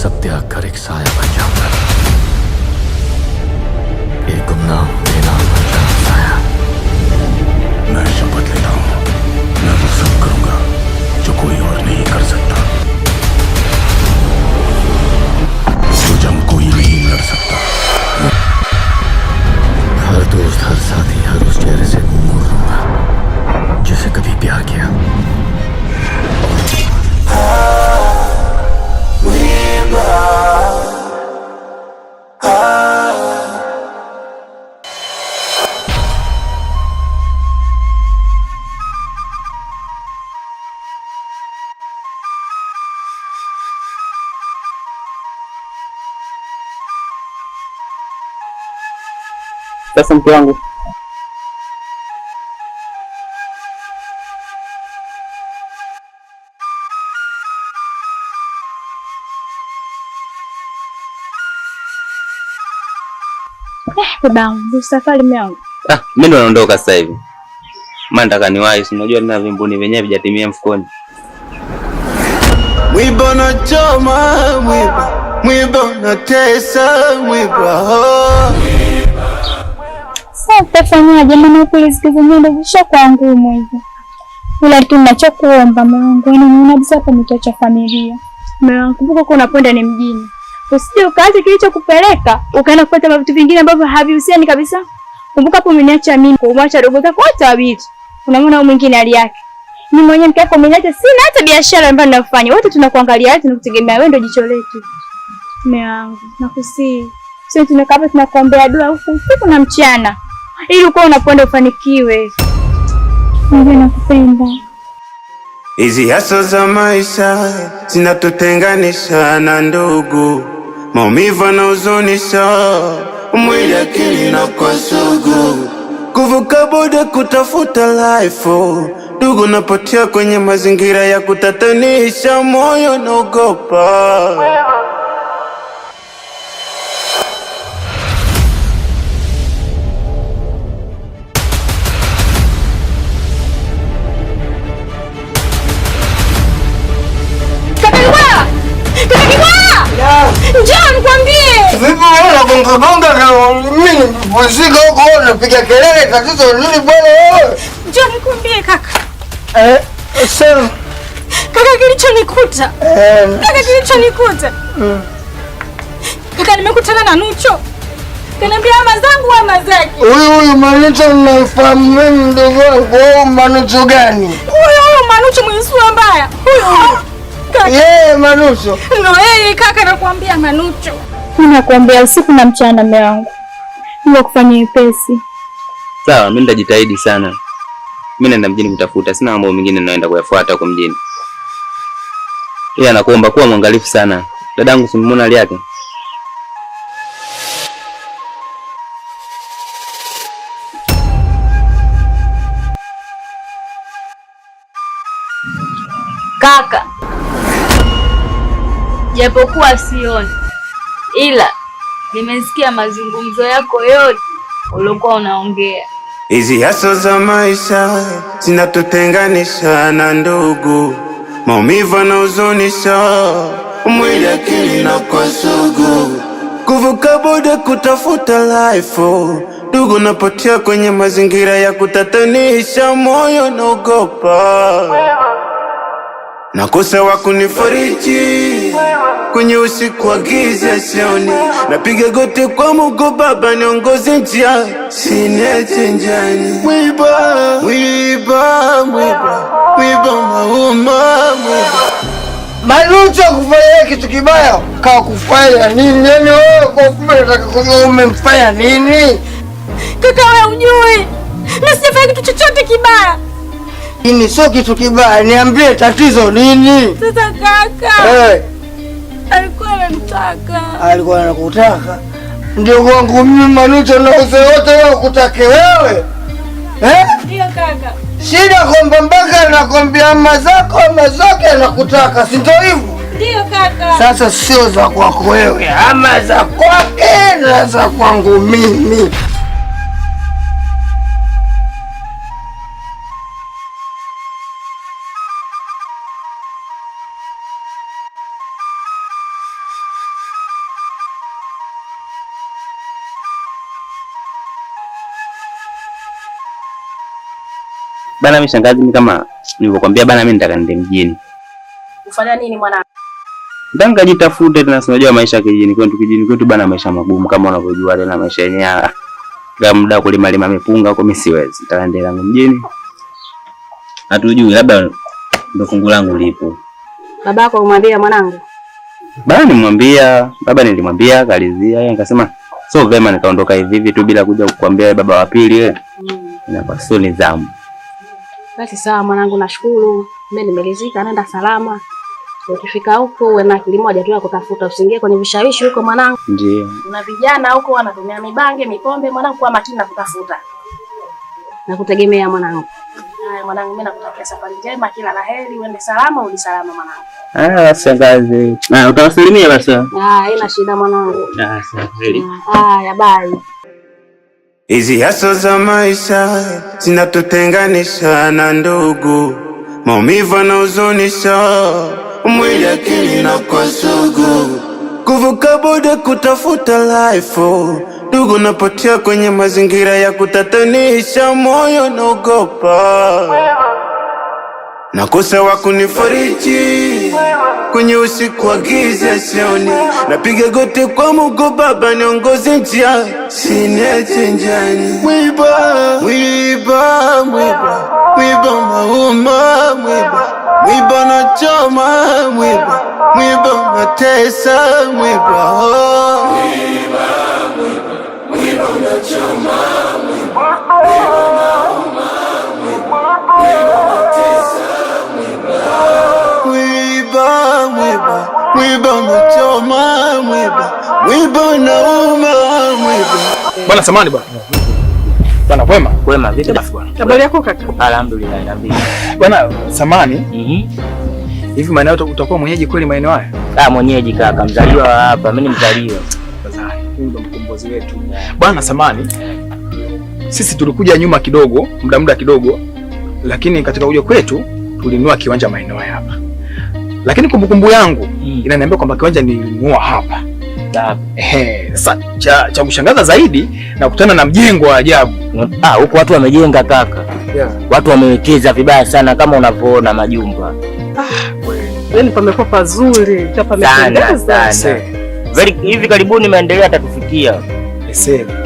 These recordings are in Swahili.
सब त्याग कर एक साया बन जाऊंगा, एक गुमनाम बेनाम बन जाऊंगा साया। मैं शपथ लेता हूँ, मैं वो सब करूंगा जो कोई और नहीं कर सकता, जो जंग कोई नहीं लड़ सकता। हर दोस्त, हर साथी, हर उस चेहरे से मुंह मोड़ लूंगा जिसे कभी प्यार किया। Sasa mke wangu, babangu, safari mwangu. Mimi ndo naondoka sasa hivi. Maana nataka niwahi, unajua nina vimbuni vyenyewe vijatimia mfukoni. Mwiba na choma, mwiba na tesa, mwiba. Sasa utafanyaje? Maana kule zenyewe ndio zishakuwa ngumu hivi. Ila tu ninachokuomba Mungu, naona kabisa hapa nitaacha familia. Mungu, kumbuka kwa unakwenda ni mjini. Usije ukaacha kilichokupeleka ukaenda kufuata vitu vingine ambavyo havihusiani kabisa. Kumbuka hapo umeniacha mimi, kumwacha dogo zako wote wawili. Unaona huyu mwingine hali yake. Mimi mwenyewe mke wako umeniacha, sina hata biashara ambayo ninafanya. Wote tunakuangalia, tunakutegemea wewe, ndio jicho letu. Mume wangu, nakusihi. Sio tunakaa hapa tunakuombea dua usiku na mchana, ili uko unakwenda ufanikiwe. Mimi nakupenda. Hizi hasa za maisha zinatutenganisha na ndugu, maumivu na huzunisha, mwili akili na kwa sugu, kuvuka boda kutafuta life, ndugu napotea kwenye mazingira ya kutatanisha, moyo naogopa. Njoo nikwambie. Vipi wewe unagonga na mimi muziki huko unapiga kelele, tatizo nini bwana wewe? Njoo nikwambie kaka. Sasa kaka, kilichonikuta. Kaka, nimekutana na Nucho. Kaniambia ama zangu ama zake. Huyu Manucho mnafahamu mimi mdogo wangu. Wewe Manucho gani? Huyo Manucho mwenye sura mbaya. Huyo. Yeye Manucho. No, yeye kaka, nakwambia Manucho. Mimi nakwambia usiku na mchana mume wangu. Ndio kufanya wepesi. Sawa, mimi nitajitahidi sana. Mimi naenda mjini kutafuta, sina mambo mengine naenda kuyafuata huko mjini. Yeye nakuomba kuwa mwangalifu sana. Dadangu simuona hali yake. Kaka, japokuwa sioni, ila nimesikia mazungumzo yako yote uliokuwa unaongea. Hizi hasa za maisha zinatutenganisha na ndugu, maumivu na huzunisha, mwili akili na kwa sugu, kuvuka boda kutafuta life, ndugu napotea kwenye mazingira ya kutatanisha, moyo naogopa. Nakosa wa kunifariji kwenye usiku wa giza sioni, napiga goti kwa Mungu Baba niongoze njia, siniache njiani. Mwiba Manucho kufanya kitu kibaya, kwa kufanya nini? Yani wewe kwa kumbe nataka kujua umemfanya nini? Kaka, wewe unjui mimi sifanya kitu chochote kibaya. Ini sio kitu kibaya, niambie tatizo nini? Sasa kaka, alikuwa alikuwa anakutaka. Ndio wangu mimi Manucho na uzee wote wao kutake wewe. Ndio kaka. Shida kwamba mpaka anakwambia mazake anakutaka, si ndio hivyo? Ndio kaka. Sasa sio za kwako wewe, ama za kwake na za kwangu mimi. Bana mimi shangazi, mimi kama nilivyokuambia bana, mimi nitaka nende mjini. Ufanya nini mwanangu? Ndanga jitafute tena, unajua maisha ya kijijini kwetu bana, maisha magumu kama unavyojua tena maisha yenyewe. Kila muda kulima mipunga huko mimi siwezi. Nitaka nende langu mjini. Hatujui labda ndo fungu langu lipo. Babako umwambia mwanangu? Baba nilimwambia kalizia, yeye akasema so vema, nikaondoka hivi tu bila kuja kukuambia baba wa pili wewe. Inakuwa sio nidhamu. Basi sawa mwanangu, nashukuru. Mimi nimelizika, naenda salama. Ukifika huko uwe na akili moja tu ya kutafuta, usiingie kwenye vishawishi huko mwanangu. Ndio. Kuna vijana huko wanatumia mibange, mipombe mwanangu, kwa makini na kutafuta. Nakutegemea mwanangu. Haya mwanangu, mimi nakutakia safari njema, kila laheri, uende salama, urudi salama mwanangu. Shangazi. Utawasalimia basi. Haina shida mwanangu. Sawa. Haya bye. Hizi haso za maisha zinatutenganisha na ndugu, maumivu na huzunisha, mwili akili na kwa sugu, kuvuka boda kutafuta life, ndugu napotea kwenye mazingira ya kutatanisha, moyo naogopa, nakosa wa kunifariji kwenye usiku wa giza sioni, napiga goti kwa Mungu Baba niongoze njia, siniache njiani. Mwiba mauma, mwiba nachoma, mwiba matesa, mwiba unachoma, mwiba unachoma, mwiba unauma, Bwana samani bwana. Bwana kwema? Kwema, vipi basi bwana? Habari yako kaka? Alhamdulillah, niambie. Bwana samani. Hivi maeneo utakuwa mwenyeji kweli maeneo haya? Mwenyeji kaka, mzaliwa hapa, mimi ni mzaliwa. Sasa huyu ndo mkombozi wetu. Bwana samani. Sisi tulikuja nyuma kidogo, muda kidogo, lakini katika kuja kwetu tulinunua kiwanja maeneo hapa. Lakini kumbukumbu yangu inaniambia kwamba kiwanja nilinunua hapa. Sasa cha kushangaza zaidi na kukutana na mjengo wa ajabu. Huko watu wamejenga kaka. Watu wamewekeza vibaya sana kama unavyoona majumba. Yaani pamekuwa pazuri, pamependeza sana. Hivi karibuni maendeleo yatatufikia.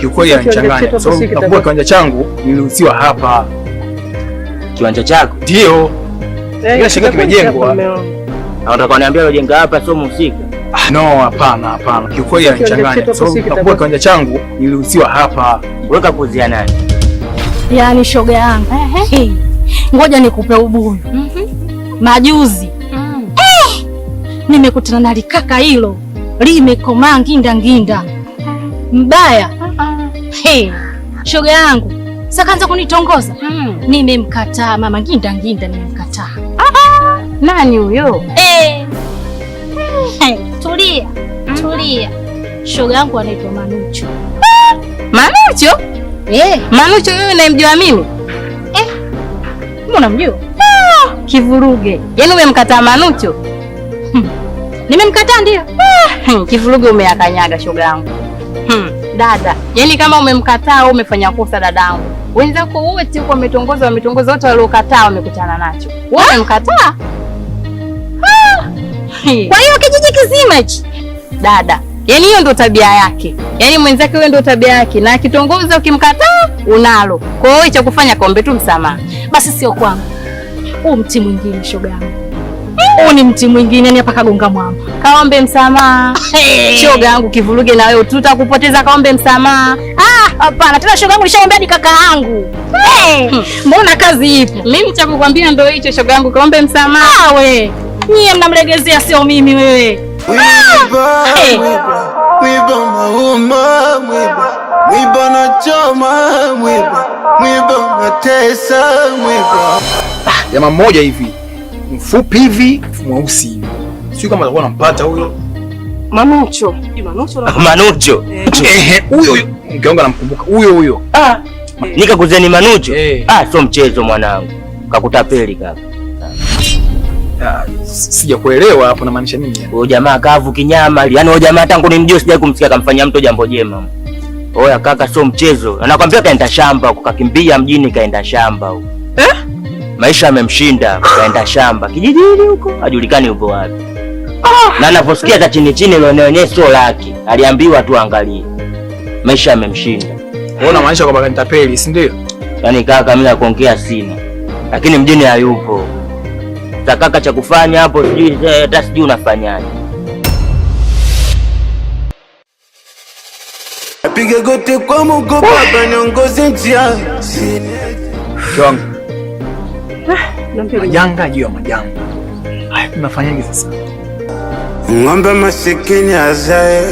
Kiukweli yanachanganya. Sababu nakumbuka kiwanja changu niliuziwa hapa. Kiwanja chako? Ndio. Ile shaka kimejengwa. Unataka kuniambia unajenga hapa sio mhusika? No, hapana. Kiukweli yanachanganya. Sababu nakumbuka kiwanja changu niliuziwa hapa. Weka kuzia nani? Yaani shoga yangu. Ngoja nikupe ubuyu. Majuzi. Nimekutana na likaka hilo. Limekomaa nginda. Mbaya. Shoga yangu. Sasa kaanza kunitongoza. Nimemkataa mama nginda nimemkataa. Nani huyo? Tulia. Shoga yangu anaitwa Manucho. Manucho? Manucho wewe unamjua mimi? Mbona unamjua? Kivuruge. Yaani umemkataa Manucho? Nimemkataa ndio. Kivuruge umeakanyaga shoga yangu. Dada, yaani kama umemkataa umefanya kosa dadangu. Wenzako wote huko wametongoza wote waliokataa wamekutana nacho. Wewe umemkataa? Kwa hiyo kijiji kizima hichi. Dada, yaani hiyo ndio tabia yake. Yaani mwenzake wewe ndio tabia yake na akitongoza ukimkataa unalo. Kwa hiyo cha kufanya kaombe tu msamaha. Basi sio kwangu. Huu mti mwingine shoga yangu. Huu ni mti mwingine ni hapa kagonga mwamba. Kaombe msamaha. Shoga yangu kivuruge na wewe tutakupoteza, kaombe msamaha. Hapana, tena shoga yangu nishaombea ni kaka yangu. Mbona kazi ipo? Mimi cha kukwambia ndio hicho shoga yangu, kaombe msamaha. We. Nyie mnamlegezea sio mimi wewe. Mwiba mauma, mwiba nachoma, mwiba matesa, mwiba. Jamaa mmoja hivi mfupi hivi mweusi hivi. Sio kama atakuwa anampata huyo. Manucho. Huyo mkeonga namkumbuka. Huyo. Nikakuzeni Manucho. Sio mchezo mwanangu. Kakutapeli kaka. Sijakuelewa hapo namaanisha nini? Huyo jamaa kavu kinyama, yaani huyo jamaa tangu nimjue sijai kumsikia kamfanyia mtu jambo jema. Oya kaka, sio mchezo. Anakwambia kaenda shamba huko, kakimbia mjini kaenda shamba huko. maisha yamemshinda, kaenda shamba kijijini huko, hajulikani yupo wapi. Na anaposikia za chini chini leo sio laki, aliambiwa tu angalie. Maisha yamemshinda. Unaona maanisha kwamba kanitapeli, si ndio? Yaani kaka, mimi nakuongea sina. Lakini mjini hayupo. Sasa kaka, cha kufanya hapo sijui hata sijui unafanyaje. Napiga goti kwa Mungu Baba, niongoze njia. Kiwango. Majanga juu ya majanga. Haya, tunafanyaje sasa? Ng'ombe masikini azae,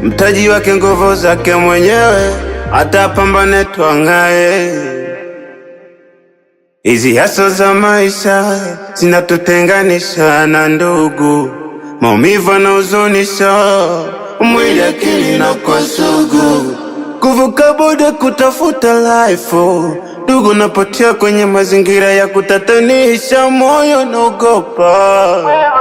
mtaji wake nguvu zake mwenyewe, atapambane tuangae. Hizi haso za maisha zinatutenganisha na ndugu, maumivu na huzunisha, mwili akili na kwa sugu, kuvuka boda kutafuta life. Ndugu napotea kwenye mazingira ya kutatanisha, moyo naogopa.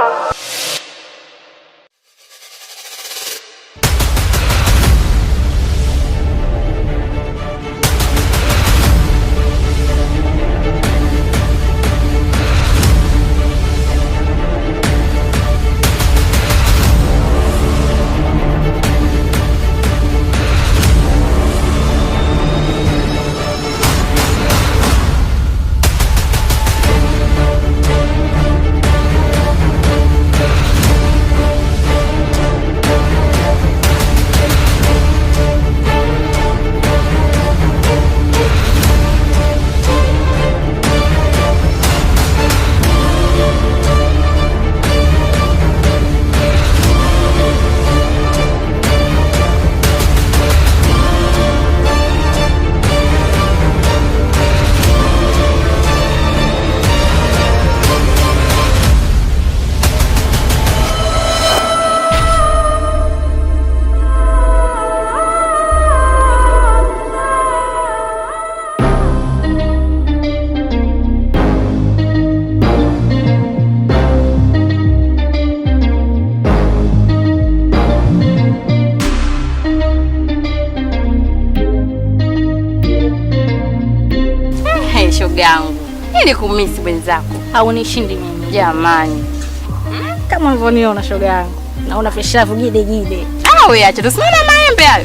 Yangu ili kumisi wenzako haunishindi mimi jamani. Kama unavyoniona shoga yangu, naona feshavu gide gide. Wewe acha tusimame maembe hayo.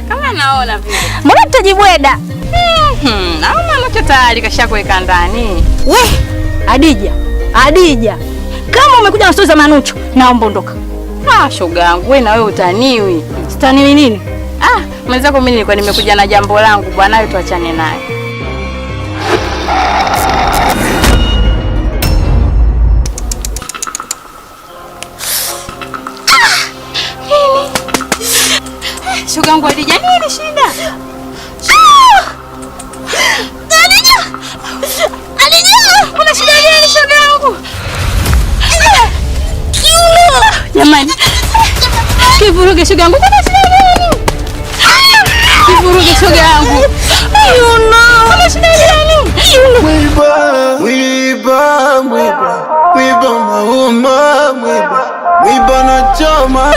Kama naona vile. Mbona tutajibweda? Naona nacho tayari kashakuweka ndani. We, Adija. Kama umekuja na stori za Manucho, naomba ondoka. Shoga yangu, wewe na wewe utaniwi. Utaniwi nini? Mwenzako mimi nilikuwa nimekuja na jambo langu bwana, wewe tuachane naye. Shoga yangu Adija, nini shida? Adija, kuna shida gani shoga yangu? Jamani, kivuruge shoga yangu, kuna shida gani? Kivuruge shoga yangu. Kuna shida gani? Mwiba mauma, mwiba na choma.